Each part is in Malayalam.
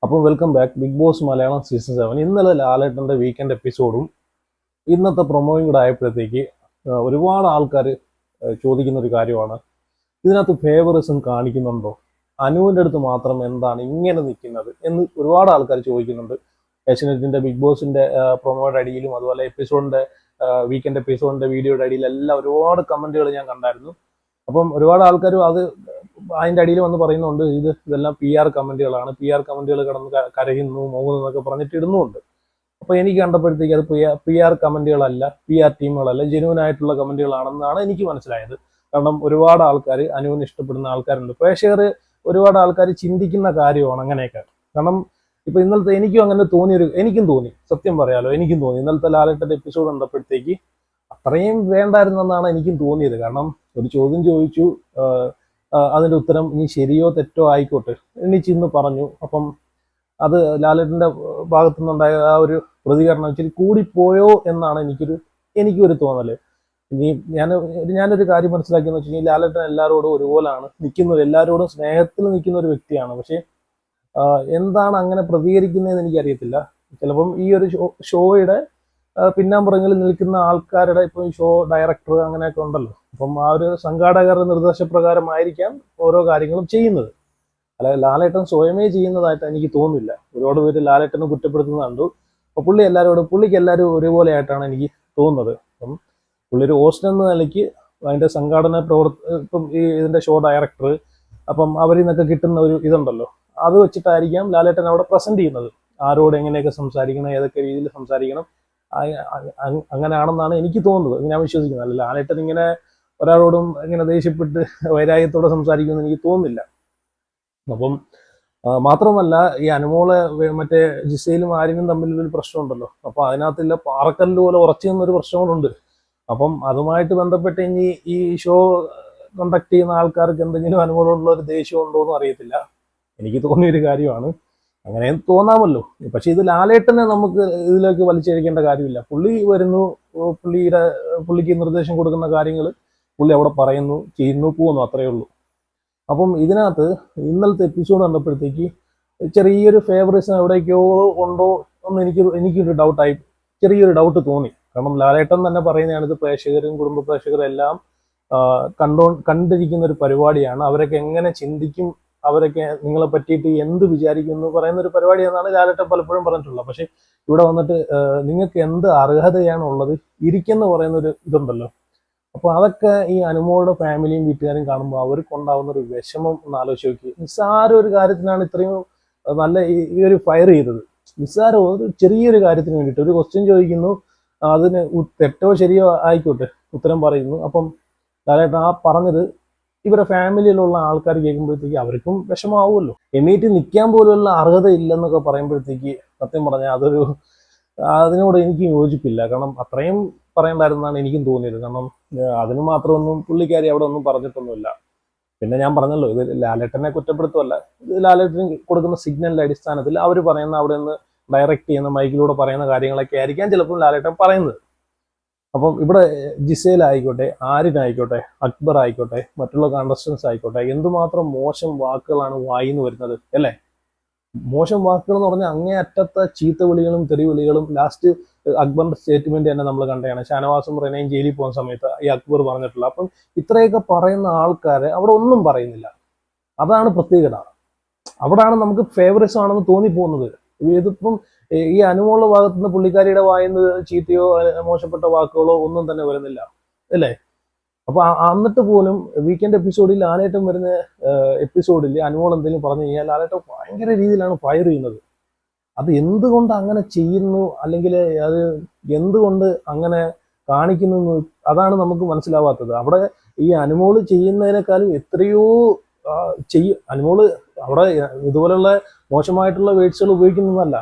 അപ്പോൾ welcome back Bigg Boss Malayalam season 7. ഇന്നലെ ലാലേട്ടൻ്റെ വീക്കെൻഡ് എപ്പിസോഡും ഇന്നത്തെ പ്രൊമോയും കൂടെ ആയപ്പോഴത്തേക്ക് ഒരുപാട് ആൾക്കാർ ചോദിക്കുന്ന ഒരു കാര്യമാണ്, ഇതിനകത്ത് ഫേവറിസം കാണിക്കുന്നുണ്ടോ, അനുവിൻ്റെ അടുത്ത് മാത്രം എന്താണ് ഇങ്ങനെ നിൽക്കുന്നത് എന്ന് ഒരുപാട് ആൾക്കാർ ചോദിക്കുന്നുണ്ട്. ഏഷ്യനെറ്റിൻ്റെ ബിഗ് ബോസിൻ്റെ പ്രൊമോയുടെ അടിയിലും അതുപോലെ എപ്പിസോഡിൻ്റെ വീക്കെൻഡ് എപ്പിസോഡിൻ്റെ വീഡിയോയുടെ അടിയിലെല്ലാം ഒരുപാട് കമൻറ്റുകൾ ഞാൻ കണ്ടായിരുന്നു. അപ്പം ഒരുപാട് ആൾക്കാരും അതിൻ്റെ അടിയിൽ വന്ന് പറയുന്നുണ്ട്, ഇതെല്ലാം PR കമൻറ്റുകളാണ്, PR കമൻറ്റുകൾ കിടന്ന് കരയുന്നു മോങ്ങുന്നു എന്നൊക്കെ പറഞ്ഞിട്ട് ഇടുന്നുമുണ്ട്. അപ്പോൾ എനിക്ക് കണ്ടപ്പോഴത്തേക്ക് അത് PR കമൻറ്റുകളല്ല, PR ടീമുകളല്ല, ജെന്യൂൻ ആയിട്ടുള്ള കമൻറ്റുകളാണെന്നാണ് എനിക്ക് മനസ്സിലായത്. കാരണം ഒരുപാട് ആൾക്കാർ അനുവിന് ഇഷ്ടപ്പെടുന്ന ആൾക്കാരുണ്ട്, പ്രേക്ഷകർ ഒരുപാട് ആൾക്കാർ ചിന്തിക്കുന്ന കാര്യമാണ് അങ്ങനെയൊക്കെ. കാരണം ഇപ്പൊ ഇന്നലത്തെ എനിക്കും തോന്നി, സത്യം പറയാലോ, എനിക്കും തോന്നി ഇന്നലത്തെ ലാലേട്ടൻ്റെ എപ്പിസോഡ് കണ്ടപ്പോഴത്തേക്ക് അത്രയും വേണ്ടായിരുന്നെന്നാണ് എനിക്കും തോന്നിയത്. കാരണം ഒരു ചോദ്യം ചോദിച്ചു, അതിന്റെ ഉത്തരം ഇനി ശരിയോ തെറ്റോ ആയിക്കോട്ടെ ചെന്ന് പറഞ്ഞു. അപ്പം അത് ലാലേട്ടന്റെ ഭാഗത്തു നിന്നുണ്ടായ ആ ഒരു പ്രതികരണം ഇച്ചിരി കൂടിപ്പോയോ എന്നാണ് എനിക്കൊരു തോന്നല്. ഇനി ഞാനൊരു കാര്യം മനസ്സിലാക്കിയെന്ന് വെച്ച് കഴിഞ്ഞാൽ ലാലേട്ടൻ എല്ലാവരോടും ഒരുപോലാണ് നിൽക്കുന്നത്, എല്ലാവരോടും സ്നേഹത്തിൽ നിൽക്കുന്ന ഒരു വ്യക്തിയാണ്. പക്ഷെ എന്താണ് അങ്ങനെ പ്രതികരിക്കുന്നതെന്ന് എനിക്കറിയത്തില്ല. ചിലപ്പം ഈ ഒരു ഷോയുടെ പിന്നാമ്പുറങ്ങളിൽ നിൽക്കുന്ന ആൾക്കാരുടെ ഇപ്പം ഷോ ഡയറക്ടർ അങ്ങനെയൊക്കെ ഉണ്ടല്ലോ, അപ്പം ആ ഒരു സംഘാടകരുടെ നിർദ്ദേശപ്രകാരമായിരിക്കാം ഓരോ കാര്യങ്ങളും ചെയ്യുന്നത്. അല്ല, ലാലേട്ടൻ സ്വയമേ ചെയ്യുന്നതായിട്ട് എനിക്ക് തോന്നുന്നില്ല. ഒരുപാട് പേര് ലാലേട്ടനെ കുറ്റപ്പെടുത്തുന്നത് കണ്ടു. അപ്പോൾ പുള്ളിക്ക് എല്ലാവരും ഒരുപോലെ ആയിട്ടാണ് എനിക്ക് തോന്നുന്നത്. അപ്പം പുള്ളി ഒരു ഹോസ്റ്റ് എന്ന നിലയ്ക്ക് അതിൻ്റെ സംഘാടന ഇപ്പം ഈ ഇതിൻ്റെ ഷോ ഡയറക്ടർ, അപ്പം അവരിൽ നിന്നൊക്കെ കിട്ടുന്ന ഒരു ഇതുണ്ടല്ലോ, അത് വെച്ചിട്ടായിരിക്കാം ലാലേട്ടൻ അവിടെ പ്രസന്റ് ചെയ്യുന്നത്. ആരോട് എങ്ങനെയൊക്കെ സംസാരിക്കണം, ഏതൊക്കെ രീതിയിൽ സംസാരിക്കണം, അങ്ങനെയാണെന്നാണ് എനിക്ക് തോന്നുന്നത്, ഞാൻ വിശ്വസിക്കുന്നത്. അല്ല, ലാലേട്ടൻ ഇങ്ങനെ ഒരാളോടും ഇങ്ങനെ ദേഷ്യപ്പെട്ട് വൈരാഗ്യത്തോടെ സംസാരിക്കുമെന്ന് എനിക്ക് തോന്നുന്നില്ല. അപ്പം മാത്രമല്ല, ഈ അനുമോളെ മറ്റേ ജിസയിലും ആര്യനും തമ്മിലൊരു പ്രശ്നമുണ്ടല്ലോ, അപ്പൊ അതിനകത്തില്ല പാറക്കല്ല് പോലെ ഉറച്ചു നിന്നൊരു പ്രശ്നങ്ങളുണ്ട്. അപ്പം അതുമായിട്ട് ബന്ധപ്പെട്ട് ഇനി ഈ ഷോ കണ്ടക്ട് ചെയ്യുന്ന ആൾക്കാർക്ക് എന്തെങ്കിലും അനുമോളോടുള്ള ഒരു ദേഷ്യം ഉണ്ടോ എന്ന് അറിയത്തില്ല. എനിക്ക് തോന്നിയൊരു കാര്യമാണ്, അങ്ങനെ തോന്നാമല്ലോ. പക്ഷെ ഇത് ലാലേട്ടനെ നമുക്ക് ഇതിലേക്ക് വലിച്ചഴിക്കേണ്ട കാര്യമില്ല. പുള്ളി വരുന്നു, പുള്ളിക്ക് നിർദ്ദേശം കൊടുക്കുന്ന കാര്യങ്ങൾ പുള്ളി അവിടെ പറയുന്നു, ചെയ്യുന്നു, പോകുന്നു, അത്രയേ ഉള്ളൂ. അപ്പം ഇതിനകത്ത് ഇന്നലത്തെ എപ്പിസോഡ് കണ്ടപ്പോഴത്തേക്ക് ചെറിയൊരു ഫേവറിസം എവിടേക്കോ ഉണ്ടോ എന്ന് എനിക്കൊരു ചെറിയൊരു ഡൗട്ട് തോന്നി. കാരണം ലാലേട്ടൻ തന്നെ പറയുന്നതാണ്, ഇത് പ്രേക്ഷകരും കുടുംബ പ്രേക്ഷകരും എല്ലാം കണ്ടിരിക്കുന്ന ഒരു പരിപാടിയാണ്, അവരൊക്കെ എങ്ങനെ ചിന്തിക്കും, അവരൊക്കെ നിങ്ങളെ പറ്റിയിട്ട് എന്ത് വിചാരിക്കും എന്ന് പറയുന്ന ഒരു പരിപാടിയെന്നാണ് ലാലേട്ടൻ പലപ്പോഴും പറഞ്ഞിട്ടുള്ളത്. പക്ഷെ ഇവിടെ വന്നിട്ട് നിങ്ങൾക്ക് എന്ത് അർഹതയാണ് ഉള്ളത് ഇരിക്കെന്ന് പറയുന്ന ഒരു ഇതുണ്ടല്ലോ. അപ്പൊ അതൊക്കെ ഈ അനുമോളുടെ ഫാമിലിയും വീട്ടുകാരും കാണുമ്പോൾ അവർക്ക് ഉണ്ടാവുന്ന ഒരു വിഷമം ഒന്ന് ആലോചിച്ച് നോക്കി. നിസ്സാര ഒരു കാര്യത്തിനാണ് ഇത്രയും നല്ല ഈ ഒരു ഫയർ ചെയ്തത്. നിസ്സാരം ഒരു ചെറിയൊരു കാര്യത്തിന് വേണ്ടിയിട്ട് ഒരു ക്വസ്റ്റ്യൻ ചോദിക്കുന്നു, അതിന് തെറ്റോ ശരിയോ ആയിക്കോട്ടെ ഉത്തരം പറയുന്നു. അപ്പം ലാലേട്ടൻ ആ പറഞ്ഞത് ഇവരെ ഫാമിലിയിലുള്ള ആൾക്കാർ കേൾക്കുമ്പോഴത്തേക്ക് അവർക്കും വിഷമാവുമല്ലോ. എണീറ്റ് നിൽക്കാൻ പോലുള്ള അർഹത ഇല്ലെന്നൊക്കെ പറയുമ്പോഴത്തേക്ക് സത്യം പറഞ്ഞാൽ അതിനോട് എനിക്ക് യോജിപ്പില്ല. കാരണം അത്രയും പറയണ്ടായിരുന്നാണ് എനിക്കും തോന്നിയത്. കാരണം അതിന് മാത്രമൊന്നും പുള്ളിക്കാരി അവിടെ ഒന്നും പറഞ്ഞിട്ടൊന്നുമില്ല. പിന്നെ ഞാൻ പറഞ്ഞല്ലോ, ഇത് ലാലേട്ടനെ കുറ്റപ്പെടുത്തുമല്ല, ഇത് ലാലേട്ടന് കൊടുക്കുന്ന സിഗ്നലിന്റെ അടിസ്ഥാനത്തിൽ അവർ പറയുന്ന അവിടെ നിന്ന് ഡയറക്റ്റ് ചെയ്യുന്ന മൈക്കിലൂടെ പറയുന്ന കാര്യങ്ങളൊക്കെ ആയിരിക്കാം ചിലപ്പോൾ ലാലേട്ടൻ പറയുന്നത്. അപ്പം ഇവിടെ ജിസേലായിക്കോട്ടെ, ആര്യനായിക്കോട്ടെ, അക്ബർ ആയിക്കോട്ടെ, മറ്റുള്ള കണ്ടസ്റ്റൻസ് ആയിക്കോട്ടെ, എന്തുമാത്രം മോശം വാക്കുകളാണ് വായിന്ന് വരുന്നത് അല്ലേ. മോശം വാക്കുകൾ എന്ന് പറഞ്ഞാൽ അങ്ങേ അറ്റത്തെ ചീത്തവിളികളും തെറിവിളികളും. ലാസ്റ്റ് അക്ബറിന്റെ സ്റ്റേറ്റ്മെന്റ് തന്നെ നമ്മൾ കണ്ടതാണ്, ഷാനവാസും റെനയും ജയിലിൽ പോകുന്ന സമയത്ത് ഈ അക്ബർ പറഞ്ഞിട്ടുള്ള. അപ്പം ഇത്രയൊക്കെ പറയുന്ന ആൾക്കാരെ അവിടെ ഒന്നും പറയുന്നില്ല. അതാണ് പ്രത്യേകത. അവിടാണ് നമുക്ക് ഫേവറിസം ആണെന്ന് തോന്നിപ്പോകുന്നത്. ഇതിപ്പം ഈ അനുമോളുടെ ഭാഗത്തുനിന്ന് പുള്ളിക്കാരിയുടെ വായിന്ന് ചീത്തയോ മോശപ്പെട്ട വാക്കുകളോ ഒന്നും തന്നെ വരുന്നില്ല അല്ലേ. അപ്പൊ എന്നിട്ട് പോലും വീക്കെൻഡ് എപ്പിസോഡിൽ ലാലേട്ടൻ വരുന്ന എപ്പിസോഡിൽ അനുമോൾ എന്തെങ്കിലും പറഞ്ഞു കഴിഞ്ഞാൽ ലാലേട്ടൻ ഭയങ്കര രീതിയിലാണ് ഫയർ ചെയ്യുന്നത്. അത് എന്തുകൊണ്ട് അങ്ങനെ ചെയ്യുന്നു, അല്ലെങ്കിൽ അത് എന്തുകൊണ്ട് അങ്ങനെ കാണിക്കുന്നു, അതാണ് നമുക്ക് മനസ്സിലാവാത്തത്. അവിടെ ഈ അനുമോള് ചെയ്യുന്നതിനേക്കാളും എത്രയോ അനുമോള് അവിടെ ഇതുപോലുള്ള മോശമായിട്ടുള്ള വേർഡ്സുകൾ ഉപയോഗിക്കുന്നതല്ല.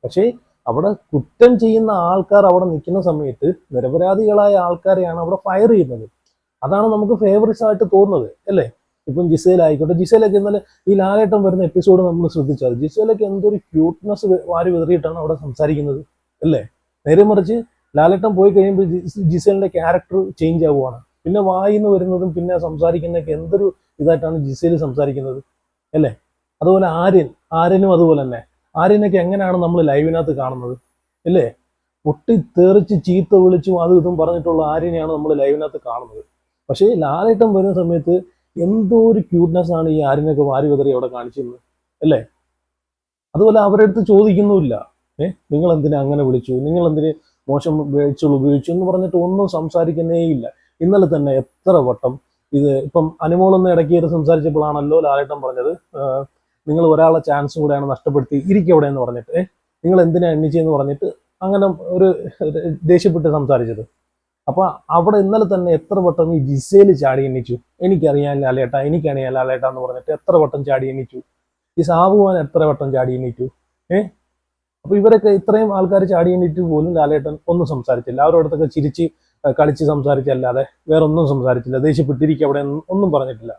പക്ഷേ അവിടെ കുറ്റം ചെയ്യുന്ന ആൾക്കാർ അവിടെ നിൽക്കുന്ന സമയത്ത് നിരപരാധികളായ ആൾക്കാരെയാണ് അവിടെ ഫയർ ചെയ്യുന്നത്. അതാണ് നമുക്ക് ഫേവറിസം ആയിട്ട് തോന്നുന്നത് അല്ലേ. ഇപ്പം ജിസേലായിക്കോട്ടെ, ജിസേലൊക്കെ ഇന്നലെ ഈ ലാലേട്ടൻ വരുന്ന എപ്പിസോഡ് നമ്മൾ ശ്രദ്ധിച്ചാൽ ജിസേലൊക്കെ എന്തൊരു ക്യൂട്ട്നെസ് വാരി വിതറിയിട്ടാണ് അവിടെ സംസാരിക്കുന്നത് അല്ലേ. നേരെ മറിച്ച് ലാലേട്ടൻ പോയി കഴിയുമ്പോൾ ജിസേലിന്റെ ക്യാരക്ടർ ചേഞ്ച് ആവുകയാണ്. പിന്നെ വായിന്ന് വരുന്നതും പിന്നെ സംസാരിക്കുന്നതൊക്കെ എന്തൊരു ഇതായിട്ടാണ് ജിസേൽ സംസാരിക്കുന്നത് അല്ലേ. അതുപോലെ ആര്യനും അതുപോലെ തന്നെ ആര്യനൊക്കെ എങ്ങനെയാണ് നമ്മൾ ലൈവിനകത്ത് കാണുന്നത് അല്ലേ? പൊട്ടിത്തെറിച്ച് ചീത്ത വിളിച്ചും അതും ഇതും പറഞ്ഞിട്ടുള്ള ആര്യനെയാണ് നമ്മൾ ലൈവിനകത്ത് കാണുന്നത്. പക്ഷേ ലാലേട്ടൻ വരുന്ന സമയത്ത് എന്തോ ഒരു ക്യൂട്ട്നെസ് ആണ് ഈ ആര്യനൊക്കെ വാരി വിതറി അവിടെ കാണിച്ചിരുന്നത് അല്ലേ? അതുപോലെ അവരുടെ അടുത്ത് ചോദിക്കുന്നുമില്ല, നിങ്ങൾ എന്തിനാ അങ്ങനെ വിളിച്ചു, നിങ്ങൾ എന്തിന് മോശം ഉപയോഗിച്ചു എന്ന് പറഞ്ഞിട്ട് ഒന്നും സംസാരിക്കുന്നേയില്ല. ഇന്നലെ തന്നെ എത്ര വട്ടം ഇത് ഇപ്പം അനുമോളൊന്ന് ഇടയ്ക്ക് സംസാരിച്ചപ്പോഴാണല്ലോ ലാലേട്ടൻ പറഞ്ഞത്, നിങ്ങൾ ഒരാളെ ചാൻസും കൂടെയാണ് നഷ്ടപ്പെടുത്തി ഇരിക്കവിടെ എന്ന് പറഞ്ഞിട്ട്, നിങ്ങൾ എന്തിനാ എണ്ണിച്ചെന്ന് പറഞ്ഞിട്ട് അങ്ങനെ ഒരു ദേഷ്യപ്പെട്ട് സംസാരിച്ചത്. അപ്പൊ അവിടെ ഇന്നലെ തന്നെ എത്ര വട്ടം ഈ ജിസേല് ചാടി എണ്ണിച്ചു, എനിക്കറിയാൻ ലാലേട്ട എനിക്കറിയാൻ ലാലേട്ട എന്ന് പറഞ്ഞിട്ട് എത്ര വട്ടം ചാടി എണ്ണിച്ചു. ഈ സാബുവാൻ എത്ര വട്ടം ചാടി എണ്ണിച്ചു. അപ്പൊ ഇവരൊക്കെ ഇത്രയും ആൾക്കാർ ചാടി എണ്ണിട്ട് പോലും ലാലേട്ടൻ ഒന്നും സംസാരിച്ചില്ല. അവരുടെ അടുത്തൊക്കെ ചിരിച്ച് കളിച്ച് സംസാരിച്ചല്ലാതെ വേറെ ഒന്നും സംസാരിച്ചില്ല. ദേഷ്യപ്പെട്ടിരിക്കുക അവിടെ ഒന്നും പറഞ്ഞിട്ടില്ല.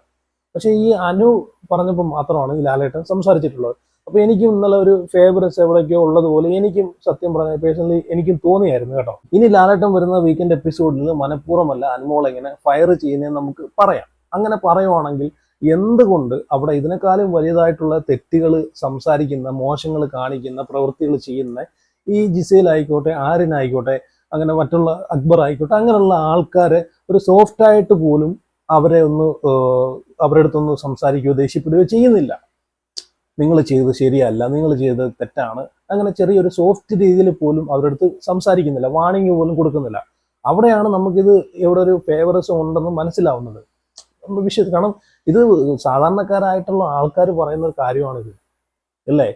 പക്ഷെ ഈ അനു പറഞ്ഞപ്പോൾ മാത്രമാണ് ഈ ലാലേട്ടൻ സംസാരിച്ചിട്ടുള്ളത്. അപ്പൊ എനിക്കും ഇന്നലെ ഒരു ഫേവറേറ്റ്സ് എവിടെയൊക്കെയോ ഉള്ളതുപോലെ എനിക്കും സത്യം പറഞ്ഞ പേഴ്സണലി എനിക്കും തോന്നിയായിരുന്നു കേട്ടോ. ഇനി ലാലേട്ടൻ വരുന്ന വീക്കെൻഡ് എപ്പിസോഡിൽ മനഃപൂർവ്വമല്ല അനുമോൾ എങ്ങനെ ഫയർ ചെയ്യുന്നതെന്ന് നമുക്ക് പറയാം. അങ്ങനെ പറയുവാണെങ്കിൽ എന്തുകൊണ്ട് അവിടെ ഇതിനേക്കാളും വലിയതായിട്ടുള്ള തെറ്റുകൾ സംസാരിക്കുന്ന, മോശങ്ങൾ കാണിക്കുന്ന, പ്രവൃത്തികൾ ചെയ്യുന്ന ഈ ജിസേലായിക്കോട്ടെ, ആര്യനായിക്കോട്ടെ, അങ്ങനെ മറ്റുള്ള അക്ബർ ആയിക്കോട്ടെ, അങ്ങനെയുള്ള ആൾക്കാരെ ഒരു സോഫ്റ്റ് ആയിട്ട് പോലും അവരെ ഒന്ന് അവരുടെ അടുത്തൊന്ന് സംസാരിക്കുകയോ ദേഷ്യപ്പെടുകയോ ചെയ്യുന്നില്ല. നിങ്ങൾ ചെയ്തത് ശരിയല്ല, നിങ്ങൾ ചെയ്തത് തെറ്റാണ്, അങ്ങനെ ചെറിയൊരു സോഫ്റ്റ് രീതിയിൽ പോലും അവരുടെ അടുത്ത് സംസാരിക്കുന്നില്ല, വാണിംഗ് പോലും കൊടുക്കുന്നില്ല. അവിടെയാണ് നമുക്കിത് ഇവിടെ ഒരു ഫേവറിസം ഉണ്ടെന്ന് മനസ്സിലാവുന്നത്. കാരണം ഇത് സാധാരണക്കാരായിട്ടുള്ള ആൾക്കാർ പറയുന്ന ഒരു കാര്യമാണിത് അല്ലേ?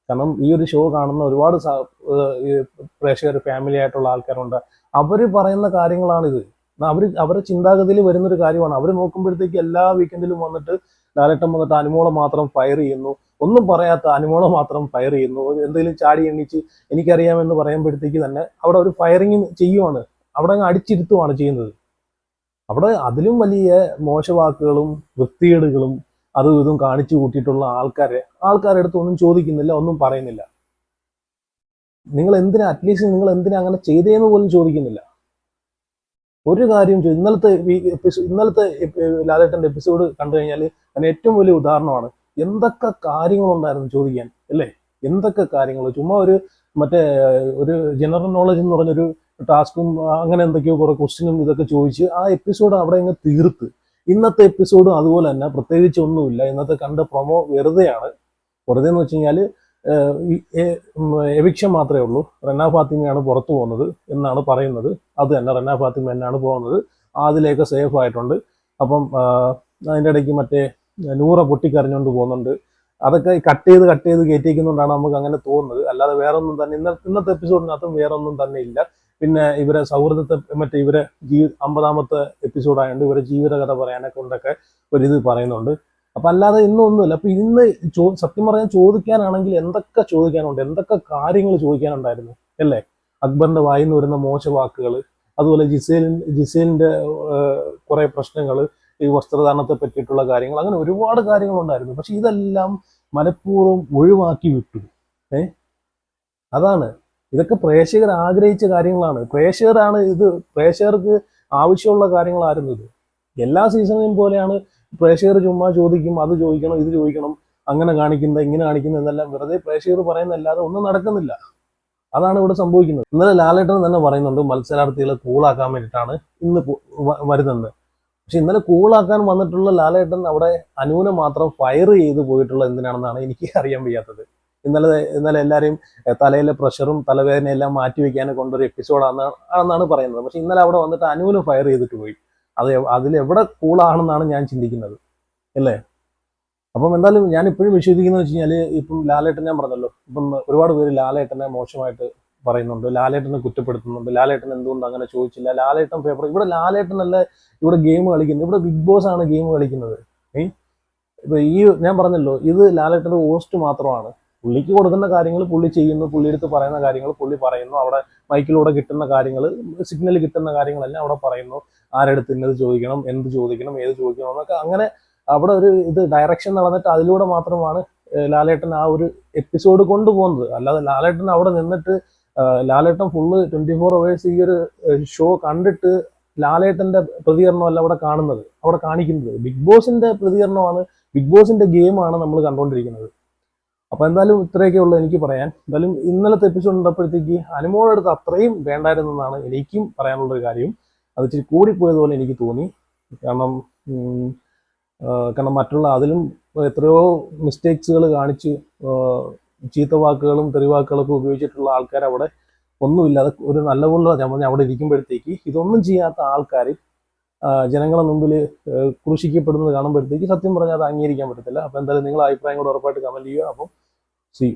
കാരണം ഈ ഒരു ഷോ കാണുന്ന ഒരുപാട് പ്രേക്ഷകർ, ഫാമിലി ആയിട്ടുള്ള ആൾക്കാരുണ്ട്. അവർ പറയുന്ന കാര്യങ്ങളാണിത്. അവരുടെ ചിന്താഗതിയിൽ വരുന്നൊരു കാര്യമാണ്. അവർ നോക്കുമ്പോഴത്തേക്ക് എല്ലാ വീക്കെൻഡിലും വന്നിട്ട് ലാലേട്ടൻ വന്നിട്ട് അനുമോളെ മാത്രം ഫയർ ചെയ്യുന്നു, ഒന്നും പറയാത്ത അനുമോളെ മാത്രം ഫയർ ചെയ്യുന്നു, എന്തെങ്കിലും ചാടി എണ്ണിച്ച് എനിക്കറിയാമെന്ന് പറയുമ്പോഴത്തേക്ക് തന്നെ അവിടെ ഒരു ഫയറിങ് ചെയ്യുവാണ്, അവിടെ അങ്ങ് അടിച്ചിരുത്തുവാണ് ചെയ്യുന്നത്. അവിടെ അതിലും വലിയ മോശവാക്കുകളും വൃത്തികേടുകളും അതും ഇതും കാണിച്ചു കൂട്ടിയിട്ടുള്ള ആൾക്കാരുടെ അടുത്ത് ഒന്നും ചോദിക്കുന്നില്ല, ഒന്നും പറയുന്നില്ല. നിങ്ങൾ എന്തിനാ, അറ്റ്ലീസ്റ്റ് നിങ്ങൾ എന്തിനാ അങ്ങനെ ചെയ്തേന്ന് പോലും ചോദിക്കുന്നില്ല. ഒരു കാര്യം ഇന്നലത്തെ ലാലേട്ടന്റെ എപ്പിസോഡ് കണ്ടു കഴിഞ്ഞാൽ അതിന് ഏറ്റവും വലിയ ഉദാഹരണമാണ്. എന്തൊക്കെ കാര്യങ്ങളുണ്ടായിരുന്നു ചോദിക്കാൻ അല്ലേ? എന്തൊക്കെ കാര്യങ്ങൾ. ചുമ്മാ ഒരു ജനറൽ നോളജ് എന്ന് പറഞ്ഞൊരു ടാസ്കും അങ്ങനെ എന്തൊക്കെയോ കുറെ ക്വസ്റ്റ്യനും ഇതൊക്കെ ചോദിച്ച് ആ എപ്പിസോഡ് അവിടെ അങ്ങ് തീർത്ത്. ഇന്നത്തെ എപ്പിസോഡും അതുപോലെ തന്നെ പ്രത്യേകിച്ച് ഒന്നുമില്ല. ഇന്നത്തെ കണ്ട പ്രൊമോ വെറുതെയാണ്. വെറുതെ എന്ന് വെച്ച് കഴിഞ്ഞാൽ എവിക്ഷൻ മാത്രമേ ഉള്ളൂ. റെന ഫാത്തിമയാണ് പുറത്തു പോകുന്നത് എന്നാണ് പറയുന്നത്. അത് തന്നെ, റെന ഫാത്തിമ എന്നാണ് പോകുന്നത്. അതിലേക്ക് സേഫ് ആയിട്ടുണ്ട്. അപ്പം അതിൻ്റെ ഇടയ്ക്ക് നൂറ പൊട്ടിക്കരഞ്ഞുകൊണ്ട് പോകുന്നുണ്ട്. അതൊക്കെ കട്ട് ചെയ്ത് കയറ്റിക്കുന്നതുകൊണ്ടാണ് നമുക്ക് അങ്ങനെ തോന്നുന്നത്. അല്ലാതെ വേറൊന്നും തന്നെ ഇന്നത്തെ എപ്പിസോഡിനകത്തും വേറൊന്നും തന്നെ ഇല്ല. പിന്നെ ഇവരെ സൗഹൃദത്തെ ഇവരെ 50ാമത്തെ എപ്പിസോഡായതുകൊണ്ട് ഇവരെ ജീവിതകഥ പറയാനെ കൊണ്ടൊക്കെ ഒരിത് പറയുന്നുണ്ട്. അപ്പൊ അല്ലാതെ ഇന്നൊന്നുമില്ല. അപ്പൊ ഇന്ന് സത്യം പറയാൻ ചോദിക്കാനാണെങ്കിൽ എന്തൊക്കെ ചോദിക്കാനുണ്ട്, എന്തൊക്കെ കാര്യങ്ങൾ ചോദിക്കാനുണ്ടായിരുന്നു അല്ലേ? അക്ബറിന്റെ വായിന്ന് വരുന്ന മോശവാക്കുകൾ, അതുപോലെ ജിസേലിന്റെ കുറെ പ്രശ്നങ്ങൾ, ഈ വസ്ത്രധാരണത്തെ പറ്റിയിട്ടുള്ള കാര്യങ്ങൾ, അങ്ങനെ ഒരുപാട് കാര്യങ്ങളുണ്ടായിരുന്നു. പക്ഷെ ഇതെല്ലാം മനഃപൂർവ്വം ഒഴിവാക്കി വിട്ടു. അതാണ്, ഇതൊക്കെ പ്രേക്ഷകർ ആഗ്രഹിച്ച കാര്യങ്ങളാണ്. പ്രേക്ഷകർക്ക് ആവശ്യമുള്ള കാര്യങ്ങളായിരുന്നു ഇത്. എല്ലാ സീസണിലും പോലെയാണ് പ്രേക്ഷകർ ചുമ്മാ ചോദിക്കും, അത് ചോദിക്കണം, ഇത് ചോദിക്കണം, അങ്ങനെ കാണിക്കുന്ന, ഇങ്ങനെ കാണിക്കുന്ന എന്നെല്ലാം വെറുതെ പ്രേക്ഷകർ പറയുന്നല്ലാതെ ഒന്നും നടക്കുന്നില്ല. അതാണ് ഇവിടെ സംഭവിക്കുന്നത്. ഇന്നലെ ലാലേട്ടൻ തന്നെ പറയുന്നുണ്ട് മത്സരാർത്ഥികളെ കൂളാക്കാൻ വേണ്ടിയിട്ടാണ് ഇന്ന് വരുന്നത്. പക്ഷെ ഇന്നലെ കൂളാക്കാൻ വന്നിട്ടുള്ള ലാലേട്ടൻ അവിടെ അനുവിനെ മാത്രം ഫയർ ചെയ്ത് പോയിട്ടുള്ള എന്തിനാണെന്നാണ് എനിക്ക് അറിയാൻ വയ്യാത്തത്. ഇന്നലെ എല്ലാവരെയും തലയിലെ പ്രഷറും തലവേദനയും എല്ലാം മാറ്റിവെക്കാനെ കൊണ്ടൊരു എപ്പിസോഡാണെന്നാണ് പറയുന്നത്. പക്ഷെ ഇന്നലെ അവിടെ വന്നിട്ട് അനുവിനെ ഫയർ ചെയ്തിട്ട് പോയി. അതിലെവിടെ കൂളാണെന്നാണ് ഞാൻ ചിന്തിക്കുന്നത് അല്ലേ? അപ്പം എന്തായാലും ഞാൻ ഇപ്പോഴും വിശ്വസിക്കുന്നത് വെച്ച് കഴിഞ്ഞാൽ, ഇപ്പം ലാലേട്ടൻ ഞാൻ പറഞ്ഞല്ലോ, ഇപ്പം ഒരുപാട് പേര് ലാലേട്ടനെ മോശമായിട്ട് പറയുന്നുണ്ട്, ലാലേട്ടനെ കുറ്റപ്പെടുത്തുന്നുണ്ട്, ലാലേട്ടൻ എന്തുകൊണ്ട് അങ്ങനെ ചോദിച്ചില്ല, ലാലേട്ടൻ പേപ്പർ. ഇവിടെ ലാലേട്ടനല്ല ഇവിടെ ഗെയിം കളിക്കുന്നത്, ഇവിടെ ബിഗ് ബോസ് ആണ് ഗെയിം കളിക്കുന്നത്. ഇപ്പൊ ഞാൻ പറഞ്ഞല്ലോ, ഇത് ലാലേട്ടന്റെ ഹോസ്റ്റ് മാത്രമാണ്. പുള്ളിക്ക് കൊടുക്കുന്ന കാര്യങ്ങൾ പുള്ളി ചെയ്യുന്നു, പുള്ളിയെടുത്ത് പറയുന്ന കാര്യങ്ങൾ പുള്ളി പറയുന്നു, അവിടെ മൈക്കിലൂടെ കിട്ടുന്ന കാര്യങ്ങൾ, സിഗ്നൽ കിട്ടുന്ന കാര്യങ്ങളെല്ലാം അവിടെ പറയുന്നു. ആരെടുത്ത് ഇന്നത് ചോദിക്കണം, എന്ത് ചോദിക്കണം, ഏത് ചോദിക്കണം എന്നൊക്കെ. അങ്ങനെ അവിടെ ഒരു ഡയറക്ഷൻ നടന്നിട്ട് അതിലൂടെ മാത്രമാണ് ലാലേട്ടൻ ആ ഒരു എപ്പിസോഡ് കൊണ്ടുപോകുന്നത്. അല്ലാതെ ലാലേട്ടൻ അവിടെ നിന്നിട്ട് ലാലേട്ടൻ ഫുള്ള് 24 hours ഈ ഒരു ഷോ കണ്ടിട്ട് ലാലേട്ടന്റെ പ്രതികരണമല്ല അവിടെ കാണുന്നത്, അവിടെ കാണിക്കുന്നത് ബിഗ് ബോസിന്റെ പ്രതികരണമാണ്, ബിഗ് ബോസിന്റെ ഗെയിമാണ് നമ്മൾ കണ്ടുകൊണ്ടിരിക്കുന്നത്. അപ്പോൾ എന്തായാലും ഇത്രയൊക്കെ ഉള്ളൂ എനിക്ക് പറയാൻ. എന്തായാലും ഇന്നലത്തെ എപ്പിസോഡ് ഉണ്ടപ്പോഴത്തേക്ക് അനുമോളുടെ അടുത്ത് അത്രയും വേണ്ടായിരുന്നെന്നാണ് എനിക്കും പറയാനുള്ളൊരു കാര്യം. അത് ഇച്ചിരി കൂടിപ്പോയതുപോലെ എനിക്ക് തോന്നി. കാരണം കാരണം മറ്റുള്ള അതിലും എത്രയോ മിസ്റ്റേക്സുകൾ കാണിച്ച് ചീത്ത വാക്കുകളും തെറിവാക്കുകളൊക്കെ ഉപയോഗിച്ചിട്ടുള്ള ആൾക്കാർ അവിടെ ഒന്നുമില്ലാതെ ഒരു നല്ല പോലെ ചമഞ്ഞ് അവിടെ ഇരിക്കുമ്പോഴത്തേക്ക് ഇതൊന്നും ചെയ്യാത്ത ആൾക്കാർ ജനങ്ങളെ മുമ്പിൽ ക്രൂശിക്കപ്പെടുന്നത് കാണുമ്പോഴത്തേക്ക് സത്യം പറഞ്ഞാൽ അത് അംഗീകരിക്കാൻ പറ്റത്തില്ല. അപ്പോൾ എന്തായാലും നിങ്ങളുടെ അഭിപ്രായം കൂടെ ഉറപ്പായിട്ട് കമൻറ്റ് ചെയ്യുക. അപ്പം സി